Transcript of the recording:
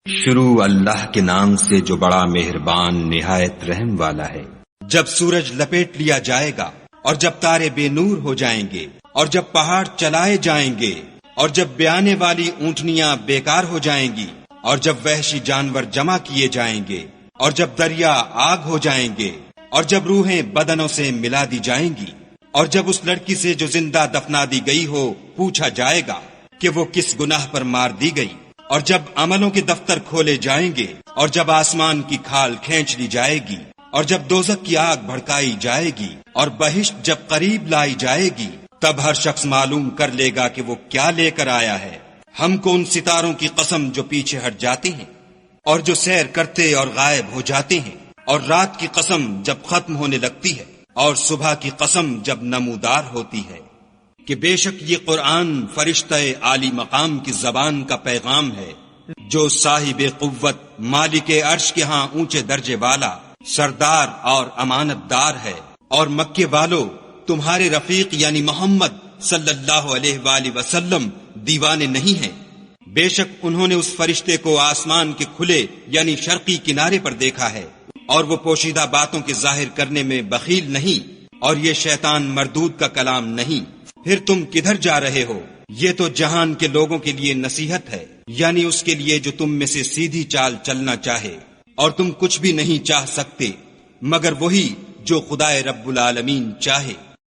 شروع اللہ کے نام سے جو بڑا مہربان نہایت رحم والا ہے۔ جب سورج لپیٹ لیا جائے گا اور جب تارے بے نور ہو جائیں گے اور جب پہاڑ چلائے جائیں گے اور جب بیانے والی اونٹنیاں بیکار ہو جائیں گی اور جب وحشی جانور جمع کیے جائیں گے اور جب دریا آگ ہو جائیں گے اور جب روحیں بدنوں سے ملا دی جائیں گی اور جب اس لڑکی سے جو زندہ دفنا دی گئی ہو پوچھا جائے گا کہ وہ کس گناہ پر مار دی گئی، اور جب عملوں کے دفتر کھولے جائیں گے اور جب آسمان کی کھال کھینچ لی جائے گی اور جب دوزخ کی آگ بھڑکائی جائے گی اور بہشت جب قریب لائی جائے گی، تب ہر شخص معلوم کر لے گا کہ وہ کیا لے کر آیا ہے۔ ہم کو ان ستاروں کی قسم جو پیچھے ہٹ جاتے ہیں اور جو سیر کرتے اور غائب ہو جاتے ہیں، اور رات کی قسم جب ختم ہونے لگتی ہے اور صبح کی قسم جب نمودار ہوتی ہے، کہ بے شک یہ قرآن فرشتہ عالی مقام کی زبان کا پیغام ہے، جو صاحب قوت مالک عرش کے ہاں اونچے درجے والا سردار اور امانت دار ہے۔ اور مکے والو، تمہارے رفیق یعنی محمد صلی اللہ علیہ وآلہ وسلم دیوانے نہیں ہیں، بے شک انہوں نے اس فرشتے کو آسمان کے کھلے یعنی شرقی کنارے پر دیکھا ہے، اور وہ پوشیدہ باتوں کے ظاہر کرنے میں بخیل نہیں، اور یہ شیطان مردود کا کلام نہیں۔ پھر تم کدھر جا رہے ہو؟ یہ تو جہان کے لوگوں کے لیے نصیحت ہے، یعنی اس کے لیے جو تم میں سے سیدھی چال چلنا چاہے، اور تم کچھ بھی نہیں چاہ سکتے مگر وہی جو خدائے رب العالمین چاہے۔